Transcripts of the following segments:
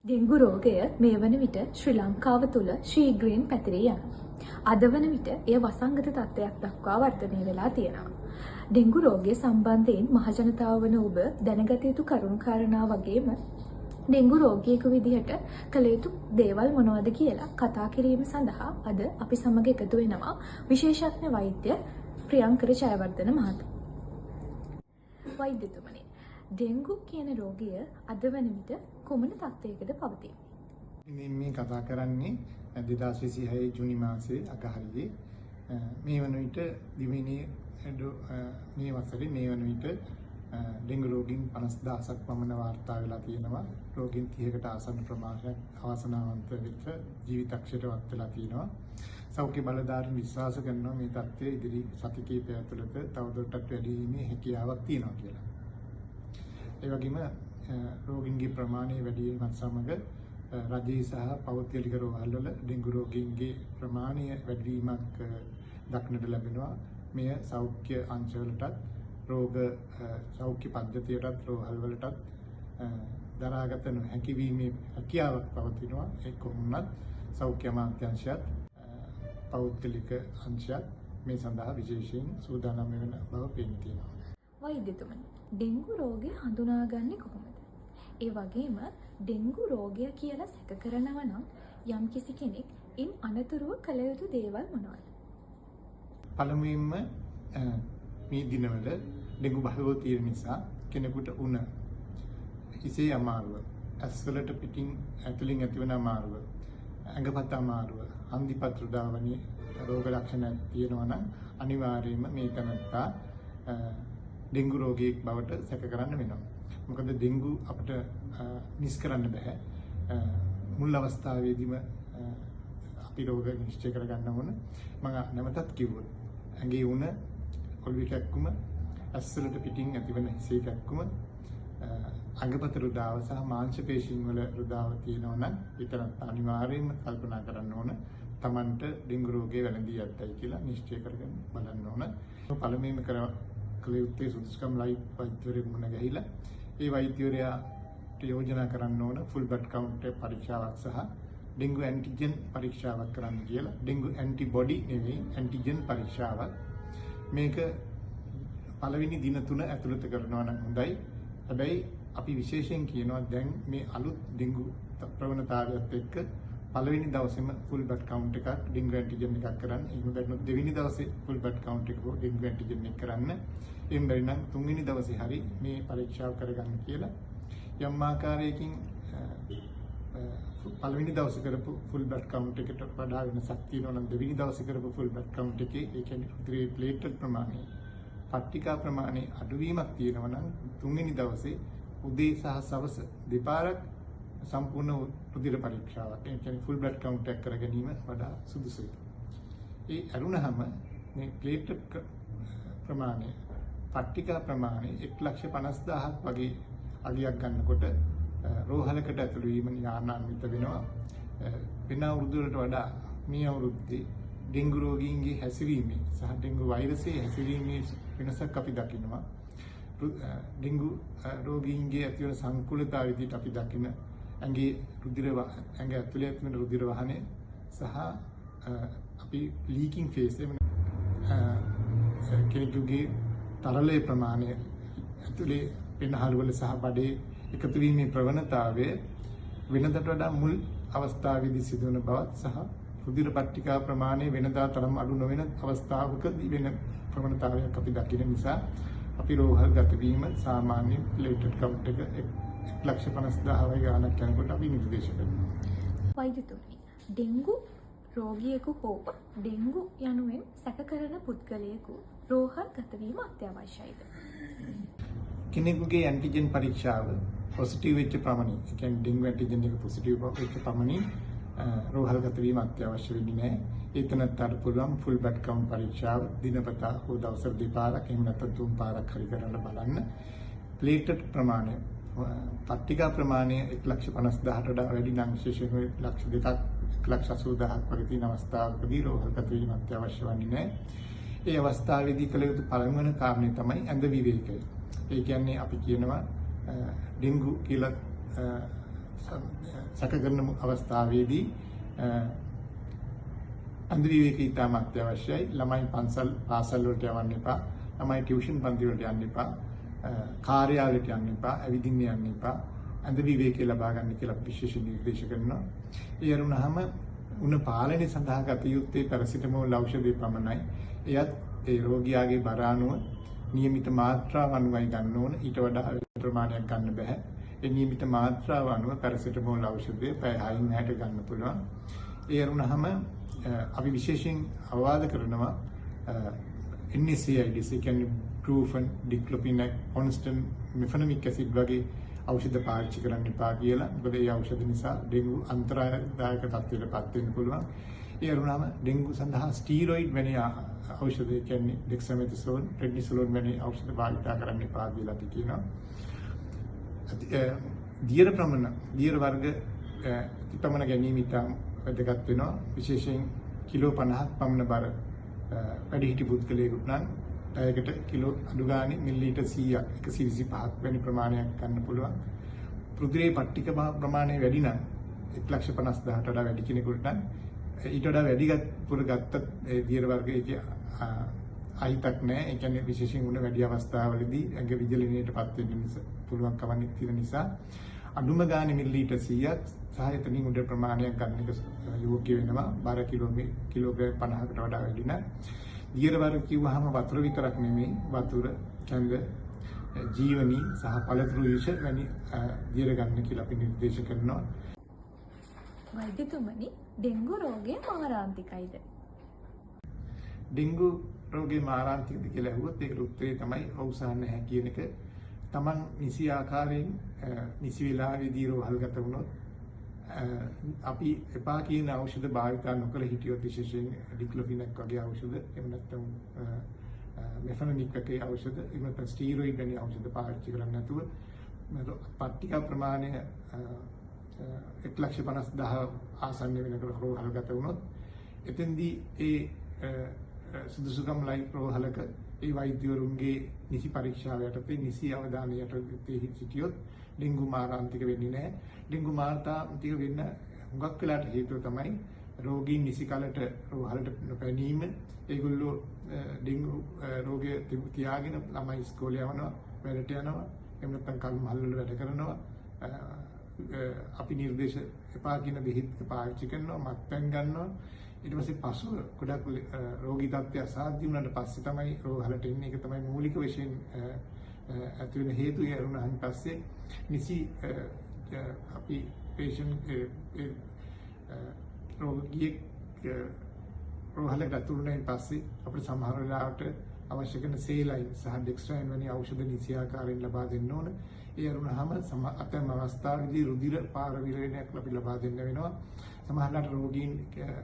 Dengue රෝගය මේ වන විට ශ්‍රී ලංකාව තුළ ශීඝ්‍රයෙන් පැතිරී යනවා. අද වන විට එය වසංගත තත්ත්වයක් දක්වා වර්ධනය වෙලා තියෙනවා. ඩෙංගු රෝගය සම්බන්ධයෙන් මහජනතාව වන ඔබ දැනගත යුතු කරුණු කාරණා වගේම ඩෙංගු රෝගියෙකු විදිහට කළ යුතු දේවල් මොනවද කියලා කතා කිරීම සඳහා අද අපි සමග එකතු වෙනවා විශේෂඥ වෛද්‍ය ප්‍රියංකර ජයවර්ධන මහතා. වෛද්‍යතුමනි, ඩෙංගු කියන රෝගය අද වන විට කොමන තත්ත්වයකද පවතී? මේ කතා කරන්නේ 2026 ජූනි මාසයේ අගහරියේ මේ වන විට දිවයිනේ මේ වසරේ මේ වන විට ඩෙංගු රෝගීන් 50000ක් පමණ වාර්තා වෙලා තියෙනවා. රෝගීන් 30කට ආසන්න ප්‍රමාණයක් අවසනාවන්ත වෙච්ච ජීවිතක්ෂයට වෙලා තියෙනවා. සෞඛ්‍ය බලධාරීන් විශ්වාස කරනවා මේ තත්ත්වය ඉදිරි සති කිහිපය ඇතුළත තවදුරටත් වැඩි වීමේ හැකියාවක් තියෙනවා කියලා. ඒ වගේම රෝගීන්ගේ ප්‍රමාණය වැඩි වීමත් සමග රජයේ සහ පෞද්ගලික රෝහල්වල ඩෙංගු රෝගීන්ගේ ප්‍රමාණය වැඩි වීමක් දක්නට ලැබෙනවා. මෙය සෞඛ්‍ය අංශවලටත් රෝග සෞඛ්‍ය පද්ධතියටත් රෝහල්වලටත් දරාගත නොහැකි වීමේ හැකියාවක් පවතිනවා. ඒ කොහොමත් සෞඛ්‍ය අමාත්‍යාංශයත් පෞද්ගලික අංශයත් මේ සඳහා විශේෂයෙන් සූදානම් වෙන බව පේන්න තියෙනවා. වෛද්‍යතුමනි, ඩෙංගු රෝගය හඳුනාගන්නේ කොහොමද? ඒ වගේම ඩෙංගු රෝගය කියලා සැක කරනවා නම් යම්කිසි කෙනෙක් ඉන් අනතුරුව කළ යුතු දේවල් මොනවද? පළමුවෙන්ම මේ දිනවල ඩෙංගු බහුව තියෙන නිසා කෙනෙකුට උණ, හිසේ අමාරුව, ඇස්වලට පිටින් ඇතුලින් ඇතිවන අමාරුව, ඇඟපත අමාරුව, හන්දිපත් රුධාවනි රෝග ලක්ෂණ තියෙනවා නම් අනිවාර්යයෙන්ම මේ තැනත්තා ඩෙංගු රෝගියෙක් බවට සැක කරන්න වෙනවා. මොකද ඩෙංගු අපිට නිෂ්කරන්න බෑ. මුල් අවස්ථාවේදීම අපි රෝග නිශ්චය කරගන්න ඕන. මම නැවතත් කිව්වොත් ඇඟේ උණ, ඔළුවේ කැක්කුම, ඇස්වලට පිටින් ඇතිවන හිසේ කැක්කුම, අංගපත රුධාව සහ මාංශ පේශීන් වල රුධාව තියෙනවා නම් විතරක් අනිවාර්යයෙන්ම කල්පනා කරන්න ඕන තමන්ට ඩෙංගු රෝගය වැළඳී ඇත්තයි කියලා නිශ්චය කරගෙන බලන්න ඕන. පළමුවෙන්ම කළ යුත්තේ සුදුසුකම් ලයිට් වෛද්‍යවරයෙකු මුණ ගැහිලා ඒ වෛද්‍යවරයාට යෝජනා කරන්න ඕන ෆුල් බ්ලඩ් කවුන්ට් පරීක්ෂාවක් සහ ඩෙංගු ඇන්ටිජන් පරීක්ෂාවක් කරන්න කියලා. ඩෙංගු ඇන්ටිබොඩි නෙවෙයි ඇන්ටිජන් පරීක්ෂාවක්. මේක පළවෙනි දින 3 ඇතුළත කරනවා නම් හොඳයි. හැබැයි අපි විශේෂයෙන් කියනවා දැන් මේ අලුත් ඩෙංගු ප්‍රවණතාවයත් එක්ක පළවෙනි දවසේම ෆුල් බ්ලඩ් කවුන්ට් එකක් ඩෙංගු ඇන්ටිජන් එකක් කරන්න. එහෙම බැරිනොත් දෙවෙනි දවසේ ෆුල් බ්ලඩ් කවුන්ට් එක ඩෙංගු ඇන්ටිජන් එක කරන්න. එහෙම බැරි නම් තුන්වෙනි දවසේ හරි මේ පරීක්ෂාව කරගන්න කියලා. යම් ආකාරයකින් පළවෙනි දවසේ කරපු ෆුල් බ්ලඩ් කවුන්ට් එකට වඩා වෙනසක් තියෙනවා නම් දෙවෙනි දවසේ කරපු ෆුල් බ්ලඩ් කවුන්ට් එකේ ඒ කියන්නේ රුධිරයේ ප්ලේට්ලට් ප්‍රමාණය, පට්ටිකා ප්‍රමාණය අඩුවීමක් තියෙනවා නම් තුන්වෙනි දවසේ උදේ සහ සවස දෙපාරක් සම්පූර්ණ රුධිර පරීක්ෂාවක්, ඒ කියන්නේ ෆුල් බ්ලඩ් කවුන්ට් එක කර ගැනීම වඩා සුදුසුයි. ඒ අරුණහම මේ ප්ලේට්ලට් ප්‍රමාණය, පට්ටිකා ප්‍රමාණය 1,50,000ක් වගේ අගයක් ගන්නකොට රෝහලකට ඇතුළු වීම ඥානාන්විත වෙනවා. වෙන අවුරුදු වලට වඩා මේ අවුරුද්දේ ඩෙංගු රෝගීන්ගේ හැසිරීමේ සහ ඩෙංගු වෛරසයේ හැසිරීමේ වෙනසක් අපි දකිනවා. ඩෙංගු රෝගීන්ගේ ඇතිවන සංකූලතාව විදිහට අපි දකින ඇඟේ ඇඟ ඇතුලේ ඇතිවන රුධිර වහනය සහ අපි ලීකින් ෆේස් කෙනෙකුගේ තරලයේ ප්‍රමාණය ඇතුලේ පෙනහළු වල සහ බඩේ එකතු වීමේ ප්‍රවණතාවය වෙනදට වඩා මුල් අවස්ථාවේදී සිදුවන බවත් සහ රුධිර පට්ටිකා ප්‍රමාණය වෙනදා තරම් අඩු නොවන අවස්ථාවකදී වෙන ප්‍රවණතාවයක් අපි දකින නිසා අපි රෝහල්ගත වීම සාමාන්‍ය ප්ලේට්ලට් කවුන්ට් එක 1,50,000 ගානක් යනකොට අපි නිර්දේශ කරනවා. වෛද්‍යතුමනි, ඩෙංගු රෝගියෙකු හෝ ඩෙංගු යනුවෙන් සැක කරන පුද්ගලයෙකු රෝහල්ගත වීම අත්‍යවශ්‍යයිද? කෙනෙකුගේ ඇන්ටිජන් පරීක්ෂාව පොසිටිව් වෙච්ච පමණින්, ඒ කියන්නේ ඩෙංගු ඇන්ටිජන් එක පොසිටිව් වෙච්ච පමණින් රෝහල්ගත වීම අත්‍යවශ්‍ය වෙන්නේ නැහැ. ඒතනත්තට පුළුවන් ෆුල් බ්ලඩ් කවුන්ට් පරීක්ෂාව දිනපතා හෝ දවසට දෙපාරක් එහෙම නැත්නම් තුන් පාරක් හරි කරලා බලන්න. ප්ලේට්ලට් ප්‍රමාණය, පට්ටිකා ප්‍රමාණය 1,50,000ට වඩා වැඩි නම් විශේෂයෙන් 2,00,000ක් 1,80,000ක් වගේ තියෙන අවස්ථාවකදී රෝහල්ගත වීම අත්‍යවශ්‍ය වන්නේ නැහැ. ඒ අවස්ථාවේදී කළ යුතු පළමුවන කාරණේ තමයි ඇඳ විවේකය. ඒ කියන්නේ අපි කියනවා ඩෙංගු කියලා සැක කරන අවස්ථාවේදී අන්ද විවේක ඉතාම අත්‍යවශ්‍යයි. ළමයි පාසල් වලට යවන්න එපා. ළමයි ටියුෂන් පන්ති වලට යන්න එපා. කාර්යාලයට යන්න එපා. ඇවිදින්න යන්න එපා. අන්ද විවේකී ලබා ගන්න කියලා විශේෂ නිර්දේශ කරනවා. ඒ අරුණාම උණ පාලනය සඳහා ගත යුත්තේ පැරසිටමෝල් ඖෂධය පමණයි. එයත් ඒ රෝගියාගේ බර අනුව නියමිත මාත්‍රාව අනුවයි ගන්න ඕන. ඊට වඩා ප්‍රමාණයක් ගන්න බෑ. ඒ නියමිත මාත්‍රාව අනුව පැරසිටමෝල් ඖෂධය පැය 6න් 6ට ගන්න පුළුවන්. ඒ අරුණාම අපි විශේෂයෙන් අවවාද කරනවා NSAIDs කියන්නේ Brufen, Diclofenac, Constant, Mefenamic acid වගේ ඖෂධ පාවිච්චි කරන්න එපා කියලා. මොකද ඒ ඖෂධ නිසා ඩෙන්ගු අන්තරායදායක තත්ත්වයකටපත් වෙන්න පුළුවන්. ඒ වුණාම ඩෙන්ගු සඳහා ස්ටීරොයිඩ් වැනි ඖෂධ කියන්නේ dexamethasone, prednisolone වැනි ඖෂධ භාවිත කරන්න එපා කියලා අපි කියනවා. දියර වර්ග ප්‍රමාණ ගැනීම ඉතාම වැදගත් වෙනවා. විශේෂයෙන් කිලෝ 50ක් පමණ බර වැඩිහිටි පුද්ගලයෙකුට නම් පැයකට කිලෝ අඩු ගානේ මිලිලීටර් 100ක් 125ක් වැනි ප්‍රමාණයක් ගන්න පුළුවන්. රුධිරයේ පට්ටික ප්‍රමාණය වැඩි නම් 1,50,000ට වඩා වැඩි කෙනෙකුට නම් ඊට වඩා වැඩි පුර ගත්තත් ඒ දියර වර්ගයේ අයිතක් නැහැ. ඒ කියන්නේ විශේෂයෙන් උණ වැඩි අවස්ථාවලදී ඇඟ විජලනයටපත් වෙන්න නිසා පුළුවන් කමක් තියෙන නිසා අඩුම ගානේ මිලිලීටර් 100ක් සහ එතනින් උඩ ප්‍රමාණයක් ගන්න එක යෝග්‍ය වෙනවා. බර කිලෝග්‍රෑම් 50කට වඩා වැඩි නම්. දියර වර්ග කිව්වහම වතුර විතරක් නෙමෙයි වතුර, කැඳ, ජීවනී සහ පළතුරු විෂ වැනි දියර ගන්න කියලා අපි නිර්දේශ කරනවා. වෛද්‍යතුමනි, ඩෙන්ගු රෝගය මාරාන්තිකයිද? ඩෙන්ගු රෝගේ මාරාන්තිකද කියලා අහුවොත් ඒකට උත්තරේ තමයි ඔව් සහ නැහැ කියන එක. Taman නිසි ආකාරයෙන් නිසි වෙලාවෙදී රෝහල්ගත වුණොත් අපි එපා කියන ඖෂධ භාවිත නොකළ හිටියොත් විශේෂයෙන් ඩික්ලොෆිනැක් වගේ ඖෂධ එහෙම නැත්නම් මෙෆෙනමික් වගේ ఔෂධ එහෙම නැත්නම් ස්ටීරොයිඩ් වැනි ඖෂධ පාවිච්චි කරන්නේ නැතුව පට්ටිකා ප්‍රමාණය 1,50,000 ආසන්න වෙනකොට රෝහල්ගත වුණොත් එතෙන්දී ඒ සුදුසුකම් ලයි රෝහලක ඒ වෛද්‍යවරුන්ගේ නිසි පරීක්ෂාව යටතේ නිසි අවධානය යටතේ සිටියොත් ඩෙන්ගු මාරාන්තික වෙන්නේ නැහැ. ඩෙන්ගු මාරාන්තික වෙන්න හුඟක් වෙලාට හේතුව තමයි රෝගීන් නිසි කාලට රෝහලට නොපැනීම. ඒගොල්ලෝ ඩෙන්ගු රෝගය තියාගෙන ළමයි ඉස්කෝලේ යනවා, වැඩට යනවා, එහෙම නැත්නම් කල් මහල් වල වැඩ කරනවා. අපි නිර්දේශ එපා කියන බෙහෙත් පාවිච්චි කරනවා, මත්පැන් ගන්නවා. ඊට පස්සේ පසුව ගොඩක් රෝගී තත්ත්වය අසාධ්‍ය වුණාට පස්සේ තමයි රෝහලට එන්නේ. ඒක තමයි මූලික වශයෙන් ඇති වෙන හේතුව. ඒ වුණාන් පස්සේ නිසි අපි patient රෝගියෙක් රෝහලට ඇතුළුනායින් පස්සේ අපිට සමහර වෙලාවට අවශ්‍ය කරන සේලයින් සහ ඩෙක්ස්ට්‍රයින් වැනි ඖෂධ නිසි ආකාරයෙන් ලබා දෙන්න ඕන. ඒ වුණාම ඇතැම් අවස්ථාවලදී රුධිර පාර විරේණයක් අපි ලබා දෙන්න වෙනවා. සමහරවිට රෝගීන්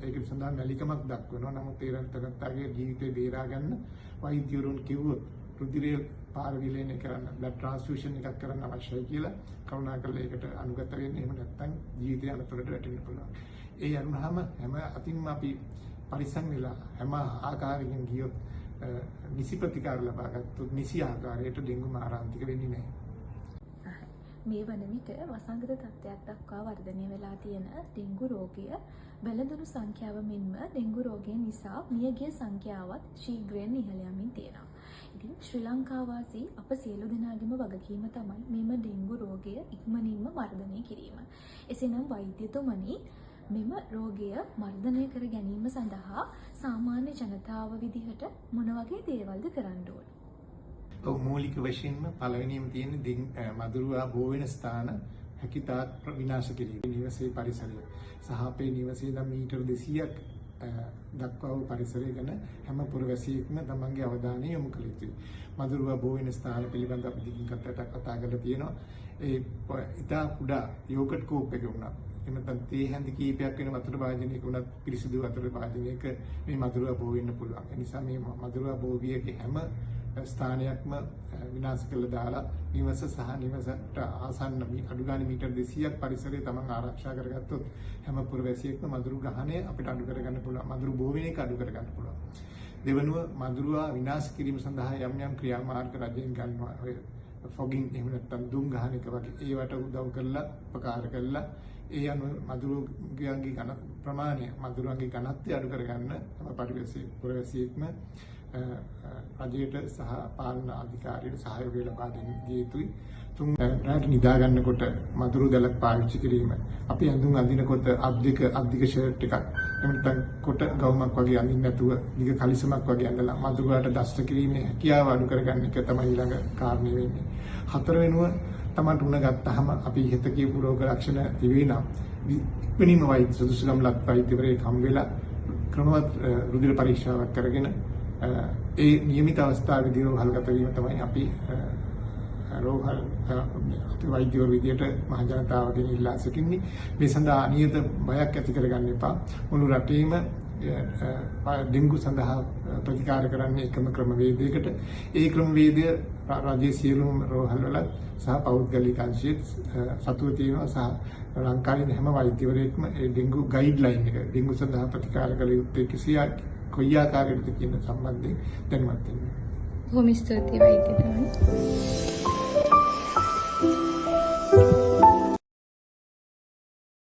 ඒක සඳහා මැලිකමක් දක්වනවා. නමුත් ඒ රටකටගේ ජීවිතේ බේරා ගන්න වෛද්‍යවරුන් කිව්වොත් රුධිරයේ පාර විරේණය කරන්න, බ්ලඩ් ට්‍රාන්ස්ෆියුෂන් එකක් කරන්න අවශ්‍යයි කියලා කරුණාකරලා ඒකට අනුගත වෙන්න. එහෙම නැත්නම් ජීවිතය අනතුරට වැටෙන්න පුළුවන්. ඒ අරුණාම හැම අතින්ම අපි පරිස්සම් වෙලා හැම ආකාරයකින් ගියොත් නිසි ප්‍රතිකාර ලබා ගත්තොත් නිසි ආකාරයට ඩෙන්ගු මාරාන්තික වෙන්නේ නැහැ. මේ වන විට වසංගත තත්ත්වයක් දක්වා වර්ධනය වෙලා තියෙන ඩෙන්ගු රෝගය බැලඳුණු සංඛ්‍යාව මෙන්ම ඩෙන්ගු රෝගය නිසා මියගිය සංඛ්‍යාවත් ශීඝ්‍රයෙන් ඉහළ යමින් තියෙනවා. ඉතින් ශ්‍රී ලංකාවාසී අප සියලු දෙනාගේම වගකීම තමයි මෙම ඩෙන්ගු රෝගය ඉක්මනින්ම මර්ධනය කිරීම. එසේනම් වෛද්‍යතුමනි, මෙම රෝගය මර්ධනය කර ගැනීම සඳහා සාමාන්‍ය ජනතාව විදිහට මොන වගේ දේවල්ද කරන්න ඕන? මූලික වශයෙන්ම පළවෙනිම තියෙන මදුරුවා බෝ වෙන ස්ථාන හැකිතාක් විනාශ කිරීම. නිවසේ පරිසරය සහ අපේ නිවසේ නම් මීටර් 200ක් දක්වා වූ පරිසරය ගැන හැම පුරවැසියෙක්ම තමන්ගේ අවධානය යොමු කළ යුතුයි. මදුරුවා බෝ වෙන ස්ථාන පිළිබඳව අපි දිගින් කතා කරලා තියෙනවා. ඒ ඉතා කුඩා යෝගට් කෝප් එක වුණා. එහෙම නැත්නම් තේ හැඳි කීපයක් වෙන වතුර භාජනයක වුණත් පිරිසිදු වතුර භාජනයක මේ මදුරුවා බෝ වෙන්න පුළුවන්. ඒ නිසා මේ මදුරුවා බෝ වියගේ හැම ස්ථානයක්ම විනාශ කළා දාලා නිවස සහ නිවසට ආසන්න අඩු ගානේ මීටර් 200ක් පරිසරය තමන් ආරක්ෂා කරගත්තොත් හැම පුරවැසියෙක්ම මදුරු ගහණය අපිට අඩු කරගන්න පුළුවන්. මදුරු බෝ වෙන එක අඩු කරගන්න පුළුවන්. දෙවනුව මදුරුවා විනාශ කිරීම සඳහා යම් යම් ක්‍රියාමාර්ග රජයෙන් ගන්නවා. ඔය ෆොගින් එහෙම නැත්නම් දුම් ගහන එක වගේ ඒවට උදව් කරලා උපකාර කරලා ඒ අනුව මදුරුගයන්ගේ ඝන ප්‍රමාණය මදුරුන්ගේ ඝනත්වය අඩු කරගන්න පරිවැසිය පුරවැසියෙක්ම රජයට සහ පාලන අධිකාරියට සහයෝගය ලබා දෙන්න යුතුයි. තුන් රාත්‍රී නිදා ගන්නකොට මදුරු දැලක් පාවිච්චි කිරීම. අපි ඇඳුම් අඳිනකොට අද්දික ෂර්ට් එකක් එහෙම නැත්නම් කොට ගවුමක් වගේ අඳින්න නැතුව දිග කලිසමක් වගේ ඇඳලා මදුරු වලට දෂ්ට කිරීමේ හැකියාව අඩු කරගන්න එක තමයි ඊළඟ කාරණේ වෙන්නේ. හතර වෙනුව තමන්ට උණ ගත්තාම අපි හිත කියපු රෝග ලක්ෂණ තිබේ නම් ඉක්මනින්ම වෛද්‍ය සුදුසුකම් ලත් වෛද්‍යවරයෙක් හම් වෙලා ක්‍රමවත් රුධිර පරීක්ෂාවක් කරගෙන ඒ නියමිත අවස්ථාවේදී රෝහල්ගත වීම තමයි අපි රෝහල් වෛද්‍යවරු විදියට මහ ජනතාවගෙන් ඉල්ලා සිටින්නේ. මේ සඳහා නියත බයක් ඇති කරගන්න එපා. මුළු රටේම ඩෙන්ගු සඳහා ප්‍රතිකාර කරන්නේ එකම ක්‍රමවේදයකට. ඒ ක්‍රමවේදය රජයේ සියලුම රෝහල්වල සහ පෞද්ගලික අංශයේ සතුව තියෙනවා සහ ලංකාවේ හැම වෛද්‍යවරයෙක්ම ඒ ඩෙන්ගු ගයිඩ්ලයින් එක ඩෙන්ගු සඳහා ප්‍රතිකාර කළ යුත්තේ කොයි ආකාරයකටද කියන සම්බන්ධයෙන් දැනුවත් වෙනවා. බොහොම ස්තුතියි වෛද්‍යතුමනි.